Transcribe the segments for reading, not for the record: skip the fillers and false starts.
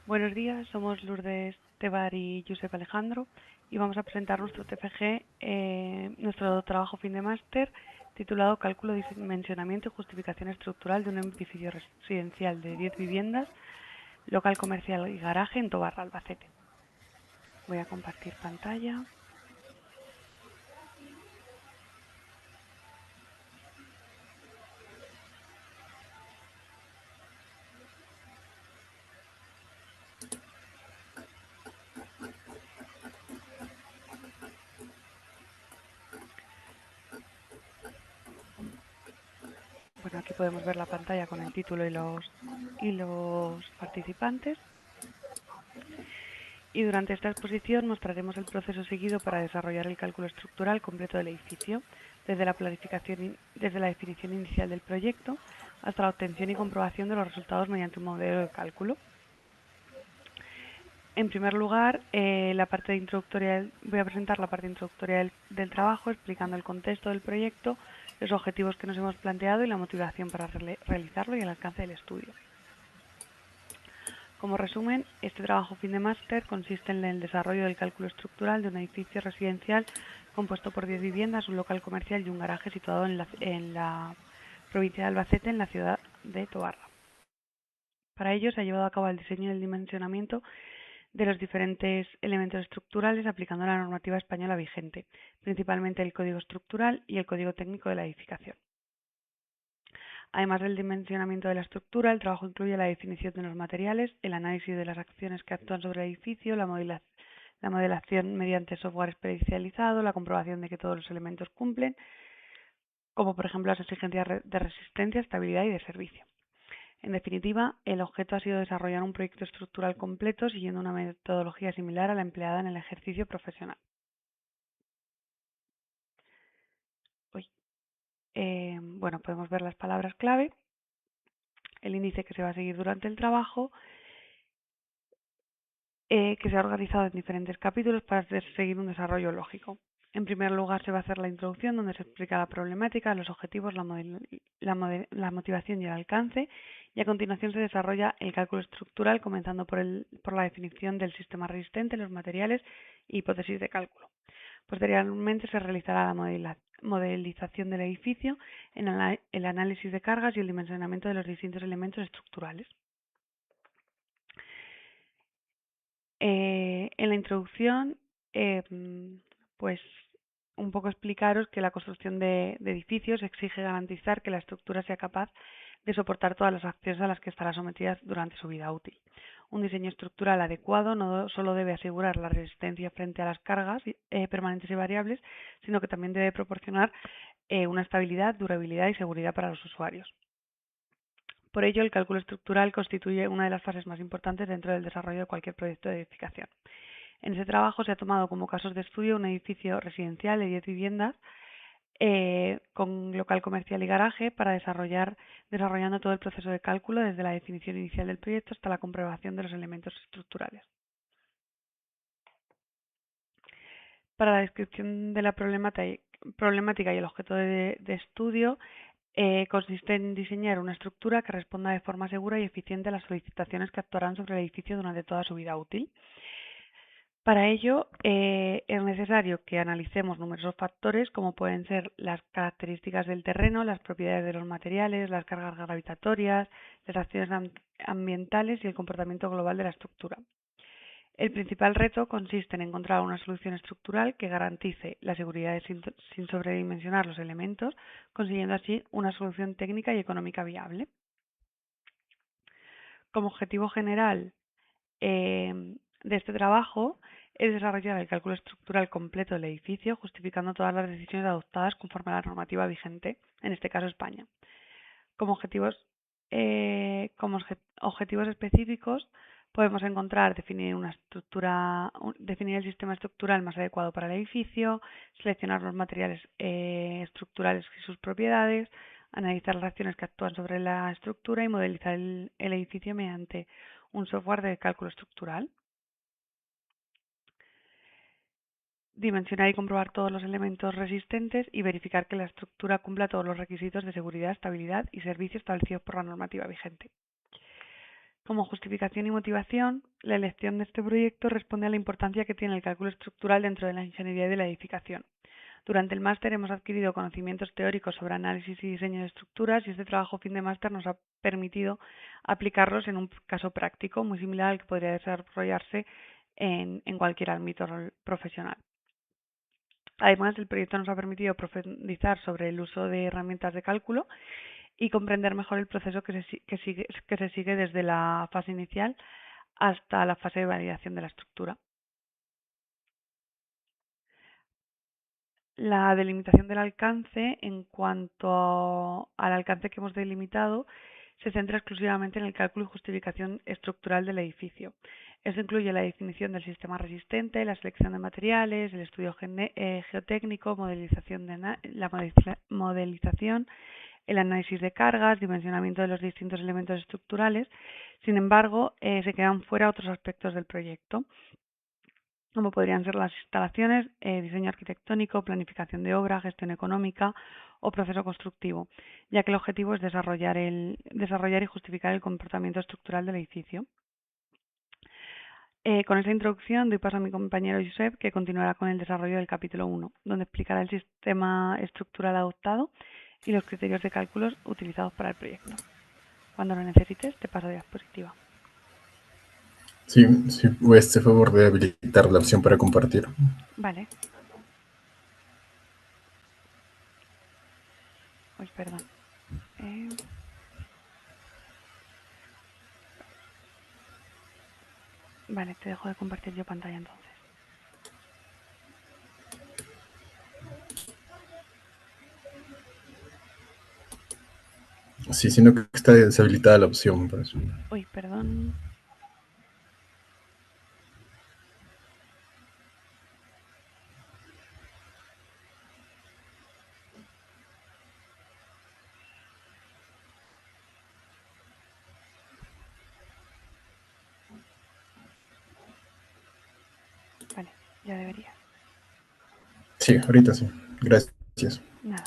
Buenos días, somos Lourdes Tebar y Josep Alejandro y vamos a presentar nuestro TFG, nuestro trabajo fin de máster titulado Cálculo, dimensionamiento y justificación estructural de un edificio residencial de 10 viviendas, local comercial y garaje en Tobarra, Albacete. Voy a compartir pantalla. Bueno, aquí podemos ver la pantalla con el título y los participantes. Y durante esta exposición mostraremos el proceso seguido para desarrollar el cálculo estructural completo del edificio, desde la definición inicial del proyecto hasta la obtención y comprobación de los resultados mediante un modelo de cálculo. En primer lugar, voy a presentar la parte introductoria del trabajo, explicando el contexto del proyecto, los objetivos que nos hemos planteado y la motivación para realizarlo y el alcance del estudio. Como resumen, este trabajo fin de máster consiste en el desarrollo del cálculo estructural de un edificio residencial compuesto por 10 viviendas, un local comercial y un garaje situado en la provincia de Albacete, en la ciudad de Tobarra. Para ello se ha llevado a cabo el diseño y el dimensionamiento de los diferentes elementos estructurales aplicando la normativa española vigente, principalmente el Código Estructural y el Código Técnico de la Edificación. Además del dimensionamiento de la estructura, el trabajo incluye la definición de los materiales, el análisis de las acciones que actúan sobre el edificio, la modelación mediante software especializado, la comprobación de que todos los elementos cumplen, como por ejemplo las exigencias de resistencia, estabilidad y de servicio. En definitiva, el objeto ha sido desarrollar un proyecto estructural completo siguiendo una metodología similar a la empleada en el ejercicio profesional. Bueno, podemos ver las palabras clave, el índice que se va a seguir durante el trabajo, que se ha organizado en diferentes capítulos para seguir un desarrollo lógico. En primer lugar, se va a hacer la introducción, donde se explica la problemática, los objetivos, la motivación y el alcance, y a continuación se desarrolla el cálculo estructural, comenzando por la definición del sistema resistente, los materiales e hipótesis de cálculo. Posteriormente se realizará la modelización del edificio, el análisis de cargas y el dimensionamiento de los distintos elementos estructurales. En la introducción, pues un poco explicaros que la construcción de edificios exige garantizar que la estructura sea capaz de soportar todas las acciones a las que estará sometida durante su vida útil. Un diseño estructural adecuado no solo debe asegurar la resistencia frente a las cargas permanentes y variables, sino que también debe proporcionar una estabilidad, durabilidad y seguridad para los usuarios. Por ello, el cálculo estructural constituye una de las fases más importantes dentro del desarrollo de cualquier proyecto de edificación. En ese trabajo se ha tomado como casos de estudio un edificio residencial de 10 viviendas con local comercial y garaje para desarrollando todo el proceso de cálculo desde la definición inicial del proyecto hasta la comprobación de los elementos estructurales. Para la descripción de la problemática y el objeto de estudio, consiste en diseñar una estructura que responda de forma segura y eficiente a las solicitaciones que actuarán sobre el edificio durante toda su vida útil. Para ello, es necesario que analicemos numerosos factores como pueden ser las características del terreno, las propiedades de los materiales, las cargas gravitatorias, las acciones ambientales y el comportamiento global de la estructura. El principal reto consiste en encontrar una solución estructural que garantice la seguridad sin sobredimensionar los elementos, consiguiendo así una solución técnica y económica viable. Como objetivo general de este trabajo es desarrollar el cálculo estructural completo del edificio, justificando todas las decisiones adoptadas conforme a la normativa vigente, en este caso España. Como objetivos específicos podemos encontrar definir definir el sistema estructural más adecuado para el edificio, seleccionar los materiales estructurales y sus propiedades, analizar las acciones que actúan sobre la estructura y modelizar el edificio mediante un software de cálculo estructural. Dimensionar y comprobar todos los elementos resistentes y verificar que la estructura cumpla todos los requisitos de seguridad, estabilidad y servicio establecidos por la normativa vigente. Como justificación y motivación, la elección de este proyecto responde a la importancia que tiene el cálculo estructural dentro de la ingeniería de la edificación. Durante el máster hemos adquirido conocimientos teóricos sobre análisis y diseño de estructuras y este trabajo fin de máster nos ha permitido aplicarlos en un caso práctico muy similar al que podría desarrollarse en cualquier ámbito profesional. Además, el proyecto nos ha permitido profundizar sobre el uso de herramientas de cálculo y comprender mejor el proceso que se sigue desde la fase inicial hasta la fase de validación de la estructura. La delimitación del alcance, en cuanto al alcance que hemos delimitado, se centra exclusivamente en el cálculo y justificación estructural del edificio. Esto incluye la definición del sistema resistente, la selección de materiales, el estudio geotécnico, modelización, el análisis de cargas, dimensionamiento de los distintos elementos estructurales. Sin embargo, se quedan fuera otros aspectos del proyecto, como podrían ser las instalaciones, diseño arquitectónico, planificación de obra, gestión económica o proceso constructivo, ya que el objetivo es desarrollar y justificar el comportamiento estructural del edificio. Con esta introducción doy paso a mi compañero Josep, que continuará con el desarrollo del capítulo 1, donde explicará el sistema estructural adoptado y los criterios de cálculos utilizados para el proyecto. Cuando lo necesites, te paso a diapositiva. Sí, sí, este favor de habilitar la opción para compartir. Vale. Uy, perdón. Vale, te dejo de compartir yo pantalla entonces. Sí, sino que está deshabilitada la opción. Por eso. Uy, perdón. Vale, ya debería. Sí, ahorita sí. Gracias. Nada.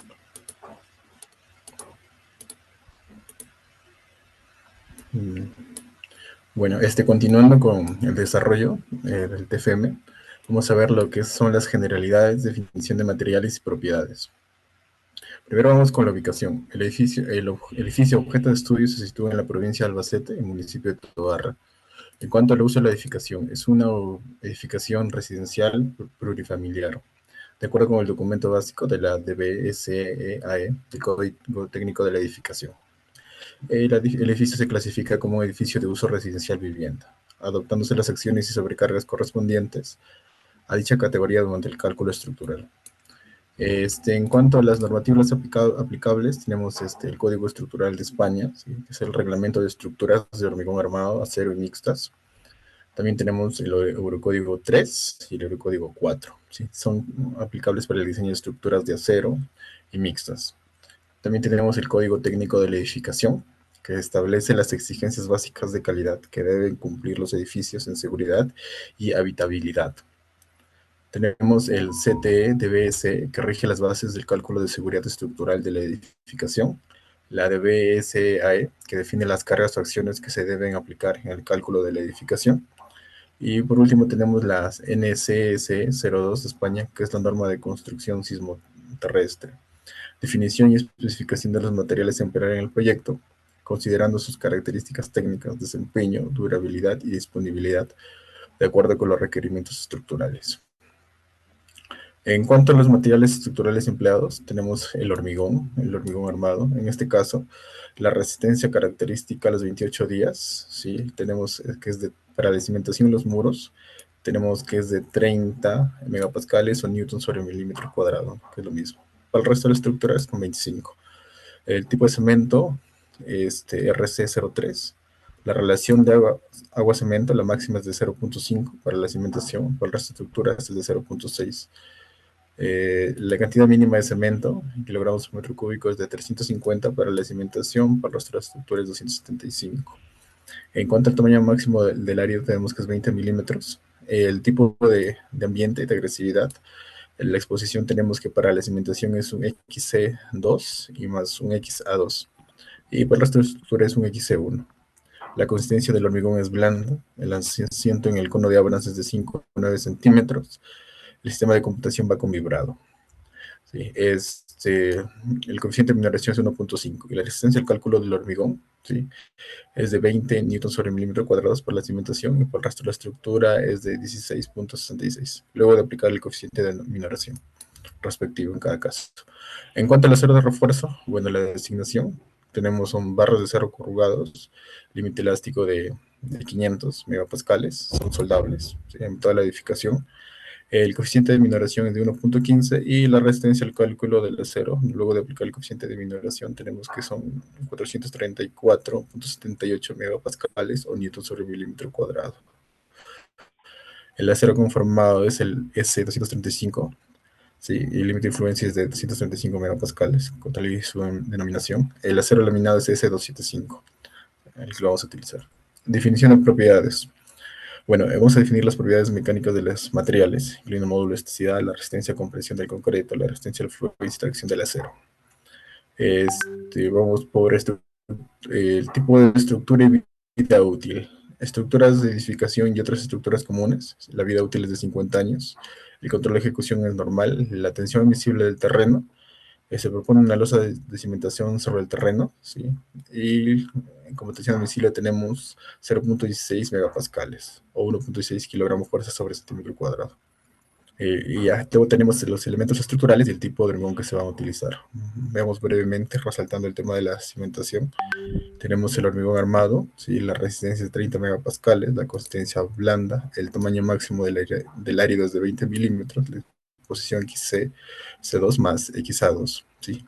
Bueno, continuando con el desarrollo del TFM, vamos a ver lo que son las generalidades, definición de materiales y propiedades. Primero vamos con la ubicación. El edificio objeto de estudio se sitúa en la provincia de Albacete, en el municipio de Tobarra. En cuanto al uso de la edificación, es una edificación residencial plurifamiliar. De acuerdo con el documento básico de la DBSEAE, el Código Técnico de la Edificación. El edificio se clasifica como edificio de uso residencial vivienda, adoptándose las acciones y sobrecargas correspondientes a dicha categoría durante el cálculo estructural. En cuanto a las normativas aplicables, tenemos el Código Estructural de España, ¿sí? Que es el Reglamento de Estructuras de Hormigón Armado, Acero y Mixtas. También tenemos el Eurocódigo 3 y el Eurocódigo 4. ¿Sí? Son aplicables para el diseño de estructuras de acero y mixtas. También tenemos el Código Técnico de la Edificación, que establece las exigencias básicas de calidad que deben cumplir los edificios en seguridad y habitabilidad. Tenemos el CTE-DBS, que rige las bases del cálculo de seguridad estructural de la edificación. La DBSAE, que define las cargas o acciones que se deben aplicar en el cálculo de la edificación. Y por último tenemos las NCS 02 de España, que es la norma de construcción sismoterrestre. Definición y especificación de los materiales a emplear en el proyecto, considerando sus características técnicas, desempeño, durabilidad y disponibilidad, de acuerdo con los requerimientos estructurales. En cuanto a los materiales estructurales empleados, tenemos el hormigón armado. En este caso, la resistencia característica a los 28 días, ¿sí? Tenemos que es para la cimentación en los muros, tenemos que es de 30 megapascales o newtons sobre milímetro cuadrado, que es lo mismo. Para el resto de la estructura es con 25. El tipo de cemento, RC03. La relación de agua-cemento, la máxima es de 0.5 para la cimentación, para el resto de estructuras es de 0.6. La cantidad mínima de cemento en kilogramos por metro cúbico es de 350 para la cimentación, para las otras estructuras 275. En cuanto al tamaño máximo del área, tenemos que es 20 milímetros. El tipo de ambiente, de agresividad, en la exposición tenemos que para la cimentación es un XC2 y más un XA2. Y para el resto de estructura es un XC1. La consistencia del hormigón es blanda, el asiento en el cono de Abrams es de 5 a 9 centímetros, el sistema de computación va con vibrado. ¿Sí? El coeficiente de mineración es 1.5 y la resistencia al cálculo del hormigón, ¿sí?, es de 20 newtons sobre milímetro cuadrados por la cimentación y por el resto de la estructura es de 16.66, luego de aplicar el coeficiente de minoración respectivo en cada caso. En cuanto al acero de refuerzo, bueno, la designación, son barras de acero corrugados, límite elástico de 500 megapascales, son soldables, ¿sí?, en toda la edificación. El coeficiente de minoración es de 1.15 y la resistencia al cálculo del acero, luego de aplicar el coeficiente de minoración, tenemos que son 434.78 megapascales o newtons sobre milímetro cuadrado. El acero conformado es el S235, ¿sí?, y el límite de influencia es de 235 megapascales, con tal y su denominación. El acero laminado es S275, el que lo vamos a utilizar. Definición de propiedades. Bueno, vamos a definir las propiedades mecánicas de los materiales, incluyendo módulo de elasticidad, la resistencia a compresión del concreto, la resistencia al flujo y extracción del acero. Vamos por el tipo de estructura y vida útil. Estructuras de edificación y otras estructuras comunes. La vida útil es de 50 años. El control de ejecución es normal. La tensión admisible del terreno. Se propone una losa de cimentación sobre el terreno, ¿sí? Y como tensión admisible tenemos 0.16 megapascales o 1.6 kilogramos fuerza sobre centímetro cuadrado. Y ya luego tenemos los elementos estructurales y el tipo de hormigón que se va a utilizar. Veamos brevemente, resaltando el tema de la cimentación. Tenemos el hormigón armado, ¿sí?, la resistencia de 30 megapascales, la consistencia blanda, el tamaño máximo del árido es de 20 milímetros, la posición XC, C2 más XA2, ¿sí?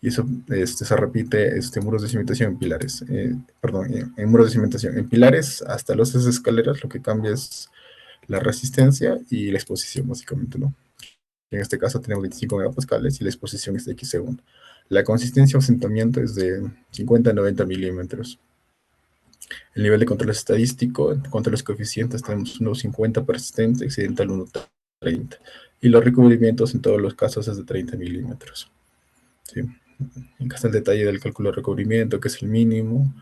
Y eso se repite muros de cimentación en pilares, perdón, en muros de cimentación. En pilares hasta los escaleras lo que cambia es la resistencia y la exposición, básicamente, ¿no? En este caso tenemos 25 megapascales y la exposición es de X1. La consistencia o asentamiento es de 50 a 90 milímetros. El nivel de control estadístico, en cuanto a los coeficientes, tenemos 1.50 persistente, accidental 1.30. Y los recubrimientos en todos los casos es de 30 milímetros. ¿Sí? En casa el detalle del cálculo de recubrimiento, que es el mínimo,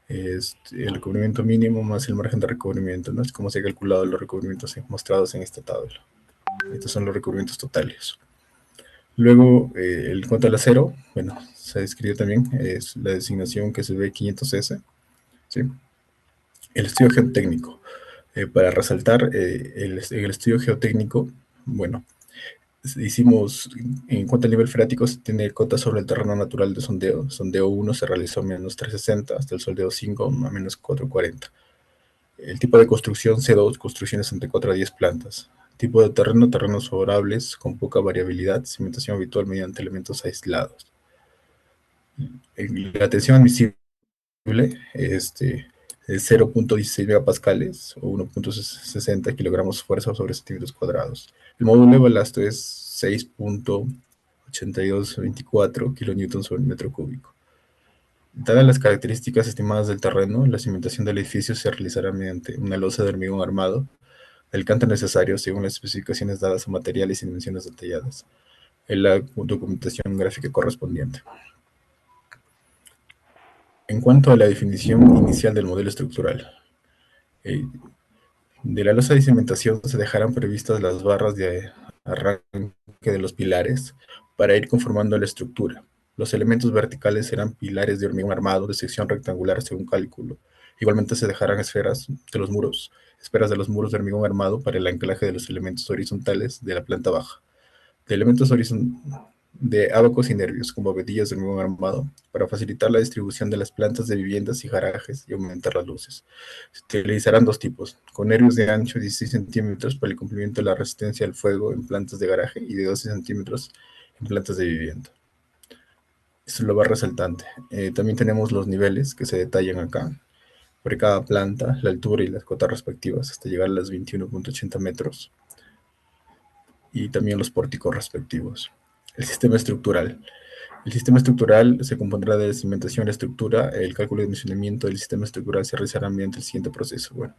el recubrimiento mínimo más el margen de recubrimiento, ¿no? Es como se ha calculado los recubrimientos mostrados en esta tabla. Estos son los recubrimientos totales. Luego, en cuanto al acero, bueno, se describe también, es la designación que se ve 500S, ¿sí? El estudio geotécnico. Para resaltar, el estudio geotécnico, bueno, hicimos, en cuanto al nivel freático, se tiene cota sobre el terreno natural de sondeo. Sondeo 1 se realizó a menos 360, hasta el sondeo 5 a menos 440. El tipo de construcción C2, construcciones entre 4 a 10 plantas. Tipo de terreno, terrenos favorables, con poca variabilidad, cimentación habitual mediante elementos aislados. La tensión admisible es 0.16 megapascales o 1.60 kilogramos fuerza sobre centímetros cuadrados. El módulo de balasto es 6.8224 kilonewtons sobre metro cúbico. Dadas las características estimadas del terreno, la cimentación del edificio se realizará mediante una losa de hormigón armado, el canto necesario según las especificaciones dadas a materiales y dimensiones detalladas, en la documentación gráfica correspondiente. En cuanto a la definición inicial del modelo estructural, de la losa de cimentación se dejarán previstas las barras de arranque de los pilares para ir conformando la estructura. Los elementos verticales serán pilares de hormigón armado de sección rectangular según cálculo. Igualmente se dejarán esferas de los muros de hormigón armado para el anclaje de los elementos horizontales de la planta baja. De elementos de ábacos y nervios, como vedillas de hormigón armado, para facilitar la distribución de las plantas de viviendas y garajes y aumentar las luces. Se utilizarán dos tipos, con nervios de ancho 16 centímetros para el cumplimiento de la resistencia al fuego en plantas de garaje y de 12 centímetros en plantas de vivienda. Esto lo va resaltante. También tenemos los niveles que se detallan acá. Por cada planta, la altura y las cotas respectivas, hasta llegar a las 21.80 metros. Y también los pórticos respectivos. El sistema estructural. El sistema estructural se compondrá de cimentación de la estructura. El cálculo de dimensionamiento del sistema estructural se realizará mediante el siguiente proceso. Bueno,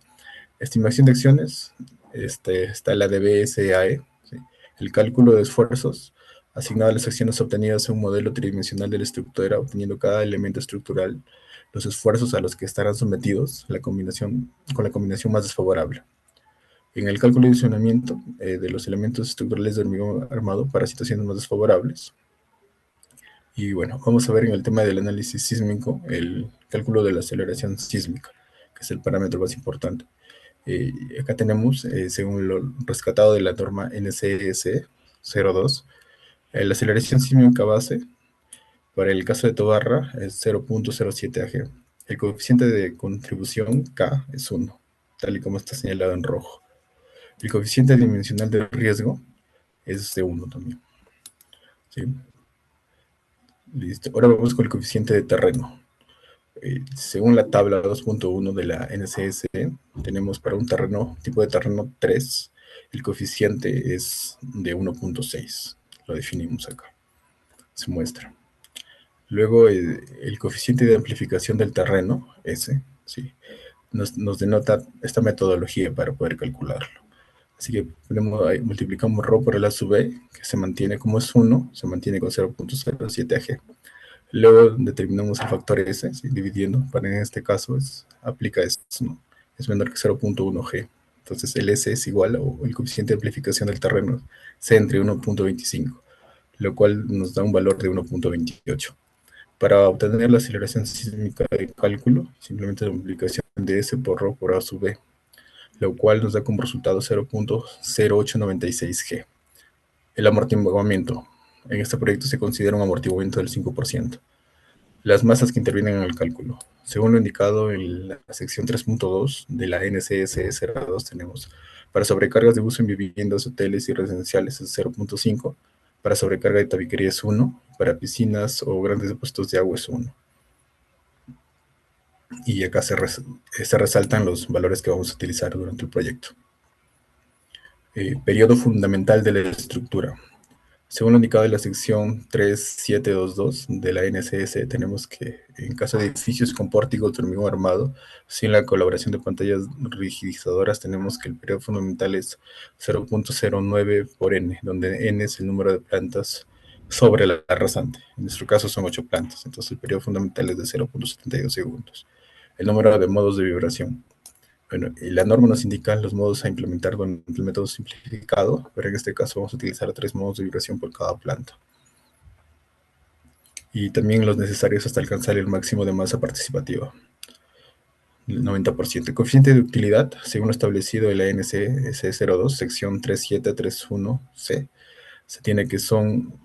estimación de acciones. Está la DBSAE. ¿Sí? El cálculo de esfuerzos asignado a las acciones obtenidas en un modelo tridimensional de la estructura, obteniendo cada elemento estructural los esfuerzos a los que estarán sometidos con la combinación más desfavorable. En el cálculo de dimensionamiento de los elementos estructurales de hormigón armado para situaciones más desfavorables. Y bueno, vamos a ver en el tema del análisis sísmico el cálculo de la aceleración sísmica, que es el parámetro más importante. Acá tenemos, según lo rescatado de la norma NCS 02, la aceleración sísmica base para el caso de Tobarra es 0.07 AG. El coeficiente de contribución K es 1, tal y como está señalado en rojo. El coeficiente dimensional de riesgo es de 1 también. ¿Sí? Listo. Ahora vamos con el coeficiente de terreno. Según la tabla 2.1 de la NCS, tenemos para un terreno, tipo de terreno 3, el coeficiente es de 1.6. Lo definimos acá. Se muestra. Luego, el coeficiente de amplificación del terreno, S, ¿sí? nos denota esta metodología para poder calcularlo. Así que multiplicamos ρ por el A sub B, que se mantiene como es 1, se mantiene con 0.07 AG. Luego determinamos el factor S, ¿sí? Dividiendo, para en este caso aplica esto, ¿no? Es menor que 0.1 G. Entonces el S es igual, o el coeficiente de amplificación del terreno, C entre 1.25, lo cual nos da un valor de 1.28. Para obtener la aceleración sísmica de cálculo, simplemente la multiplicación de S por ρ por A sub B, lo cual nos da como resultado 0.0896 G. El amortiguamiento. En este proyecto se considera un amortiguamiento del 5%. Las masas que intervienen en el cálculo. Según lo indicado en la sección 3.2 de la NCS 02 tenemos para sobrecargas de uso en viviendas, hoteles y residenciales es 0.5, para sobrecarga de tabiquería es 1, para piscinas o grandes depósitos de agua es 1. Y acá se resaltan los valores que vamos a utilizar durante el proyecto. Periodo fundamental de la estructura. Según lo indicado en la sección 3722 de la NCS, tenemos que en caso de edificios con pórticos de hormigón armado, sin la colaboración de pantallas rigidizadoras, tenemos que el periodo fundamental es 0.09 por n, donde n es el número de plantas sobre la rasante. En nuestro caso son 8 plantas, entonces el periodo fundamental es de 0.72 segundos. El número de modos de vibración. Bueno, y la norma nos indica los modos a implementar con el método simplificado, pero en este caso vamos a utilizar 3 modos de vibración por cada planta. Y también los necesarios hasta alcanzar el máximo de masa participativa, el 90%. El coeficiente de utilidad, según lo establecido en la NCS 02, sección 3731C, se tiene que son,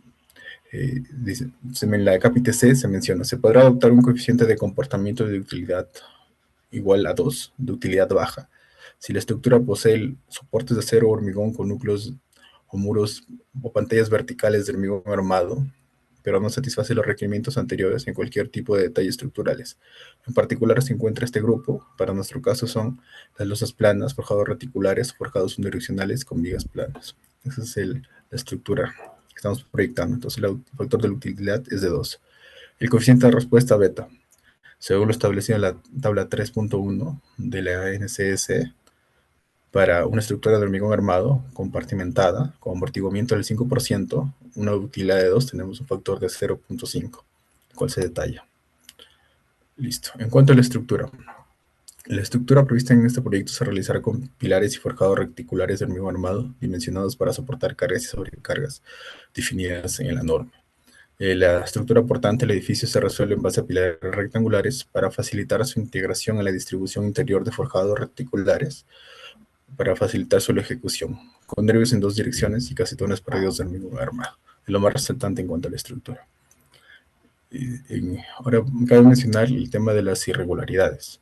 dice, en la capítulo C se menciona, se podrá adoptar un coeficiente de comportamiento de utilidad igual a 2, de utilidad baja, si la estructura posee soportes de acero o hormigón con núcleos o muros o pantallas verticales de hormigón armado, pero no satisface los requerimientos anteriores en cualquier tipo de detalles estructurales. En particular se encuentra este grupo, para nuestro caso son las losas planas, forjados reticulares, forjados unidireccionales con vigas planas. Esa es la estructura que estamos proyectando. Entonces el factor de la utilidad es de 2. El coeficiente de respuesta beta, según lo establecido en la tabla 3.1 de la NCS, para una estructura de hormigón armado compartimentada con amortiguamiento del 5%, una utilidad de 2, tenemos un factor de 0.5, el cual se detalla. Listo. En cuanto a la estructura prevista en este proyecto se realizará con pilares y forjados reticulares de hormigón armado dimensionados para soportar cargas y sobrecargas definidas en la norma. La estructura portante del edificio se resuelve en base a pilares rectangulares para facilitar su integración en la distribución interior de forjados reticulares para facilitar su ejecución, con nervios en 2 direcciones y casetones perdidos del mismo armado. Es lo más resaltante en cuanto a la estructura. Ahora cabe mencionar el tema de las irregularidades.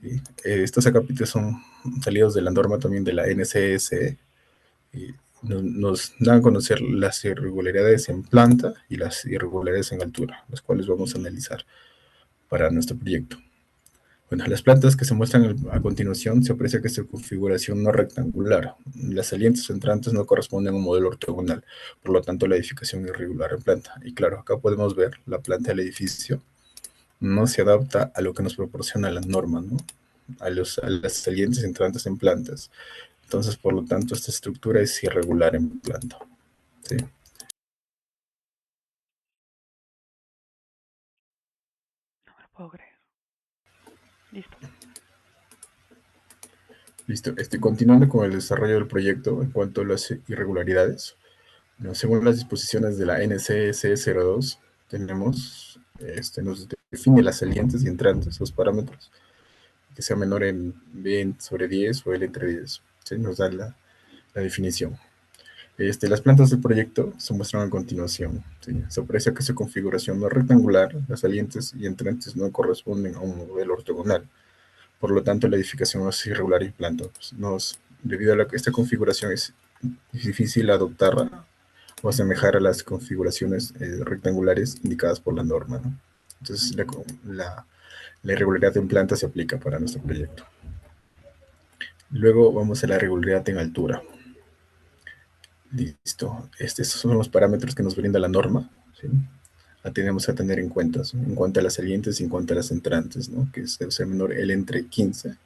¿Sí? Estos acápites son salidos de la norma también de la NCS. Nos dan a conocer las irregularidades en planta y las irregularidades en altura, las cuales vamos a analizar para nuestro proyecto. Bueno, las plantas que se muestran a continuación se aprecia que su configuración no rectangular. Las salientes entrantes no corresponden a un modelo ortogonal, por lo tanto la edificación es irregular en planta. Y claro, acá podemos ver la planta del edificio no se adapta a lo que nos proporciona la norma, ¿no? A las salientes entrantes en plantas. Entonces, por lo tanto, esta estructura es irregular en planta. ¿Sí? No me lo puedo creer. Listo. Listo. Continuando con el desarrollo del proyecto en cuanto a las irregularidades, bueno, según las disposiciones de la NCS 02, nos define las salientes y entrantes, los parámetros, que sea menor en B sobre 10 o L entre 10. ¿Sí? Nos da la definición. Las plantas del proyecto se muestran a continuación. ¿Sí? Se aprecia que su configuración no es rectangular, las salientes y entrantes no corresponden a un modelo ortogonal. Por lo tanto, la edificación es irregular y planta. Debido a que esta configuración es difícil adoptarla o asemejar a las configuraciones rectangulares indicadas por la norma, ¿no? Entonces, la irregularidad en planta se aplica para nuestro proyecto. Luego vamos a la irregularidad en altura. Listo. Estos son los parámetros que nos brinda la norma, ¿sí? La tenemos a tener en cuenta, ¿sí? En cuanto a las salientes y en cuanto a las entrantes, ¿no? Que debe ser menor L entre 15.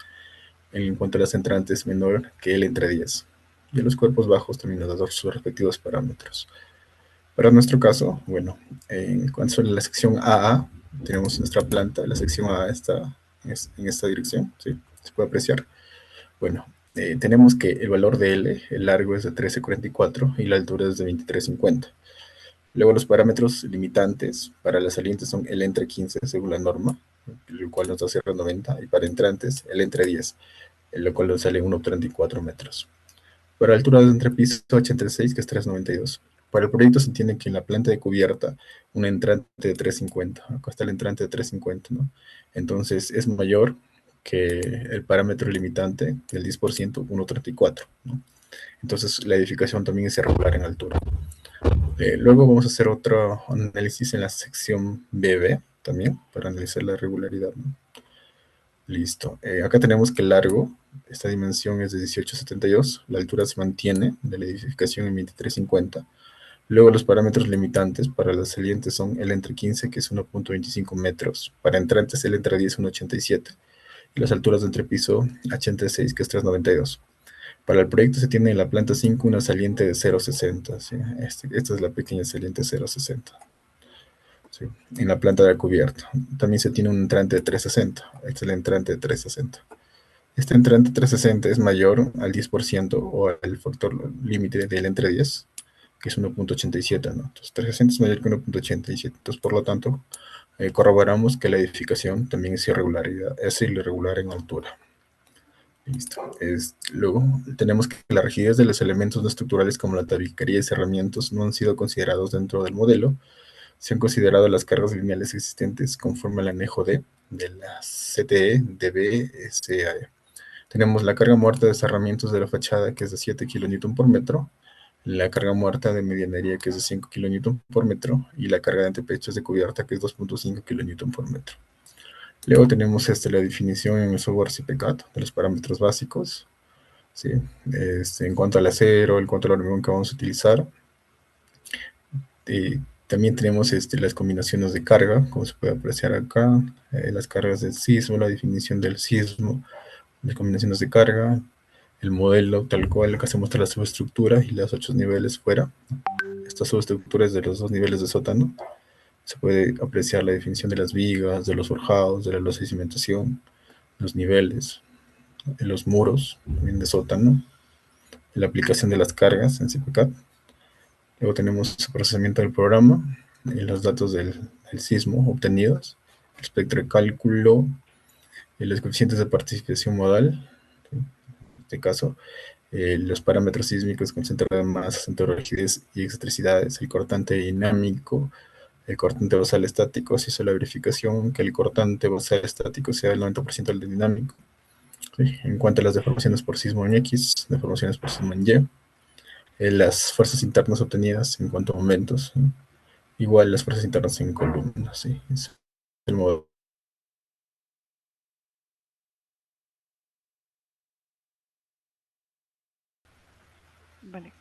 En cuanto a las entrantes, menor que L entre 10. Y en los cuerpos bajos también nos da sus respectivos parámetros. Para nuestro caso, bueno, en cuanto a la sección AA, tenemos nuestra planta. La sección AA está en esta dirección, ¿sí? Se puede apreciar. Bueno, tenemos que el valor de L, el largo es de 13,44 y la altura es de 23,50. Luego los parámetros limitantes para las salientes son L entre 15 según la norma, el cual nos da 0,90, y para entrantes L entre 10, lo cual nos sale 1,34 metros. Para altura de entrepiso H36, que es 3,92. Para el proyecto se entiende que en la planta de cubierta un entrante de 3,50. Acá está el entrante de 3,50, ¿no? Entonces es mayor que el parámetro limitante del 10%, 1,34, ¿no? Entonces la edificación también es irregular en altura. Luego vamos a hacer otro análisis en la sección BB también para analizar la regularidad, ¿no? Listo. Acá tenemos que el largo, esta dimensión es de 18,72, la altura se mantiene de la edificación en 23,50. Luego los parámetros limitantes para las salientes son L entre 15, que es 1,25 metros. Para entrantes L entre 10, 1,87. Y las alturas de entrepiso H6, que es 3,92. Para el proyecto se tiene en la planta 5 una saliente de 0,60. ¿Sí? Esta es la pequeña saliente 0,60. ¿Sí? En la planta de cubierta. También se tiene un entrante de 360. Este es el entrante de 360. Este entrante 360 es mayor al 10% o al factor límite del entre 10, que es 1,87, ¿no? Entonces 360 es mayor que 1,87. Entonces, por lo tanto, corroboramos que la edificación también es irregular en altura. Listo. Luego, tenemos que la rigidez de los elementos no estructurales como la tabiquería y cerramientos no han sido considerados dentro del modelo. Se han considerado las cargas lineales existentes conforme al anejo D de la CTE DBSAE. Tenemos la carga muerta de cerramientos de la fachada, que es de 7 kN por metro, la carga muerta de medianería, que es de 5 kN por metro, y la carga de antepechos de cubierta, que es 2,5 kN por metro. Luego tenemos la definición en el software CPCAD de los parámetros básicos, ¿sí? En cuanto al acero, en cuanto al hormigón que vamos a utilizar. También tenemos las combinaciones de carga, como se puede apreciar acá, las cargas del sismo, la definición del sismo, las combinaciones de carga, el modelo tal cual, que se muestra la subestructura y los 8 niveles fuera. Estas subestructuras de los 2 niveles de sótano. Se puede apreciar la definición de las vigas, de los forjados, de la losa de cimentación, los niveles, los muros también de sótano, la aplicación de las cargas en CPCAD. Luego tenemos el procesamiento del programa, los datos del sismo obtenidos, el espectro de cálculo, los coeficientes de participación modal, ¿sí? En este caso, los parámetros sísmicos con centro de masa, centro de rigidez y excentricidades, el cortante dinámico, el cortante basal estático. Se hizo la verificación que el cortante basal estático sea el 90% del dinámico. ¿Sí? En cuanto a las deformaciones por sismo en X, deformaciones por sismo en Y, las fuerzas internas obtenidas en cuanto a momentos, ¿sí? Igual las fuerzas internas en columnas, ¿sí? Es el modo. Vale,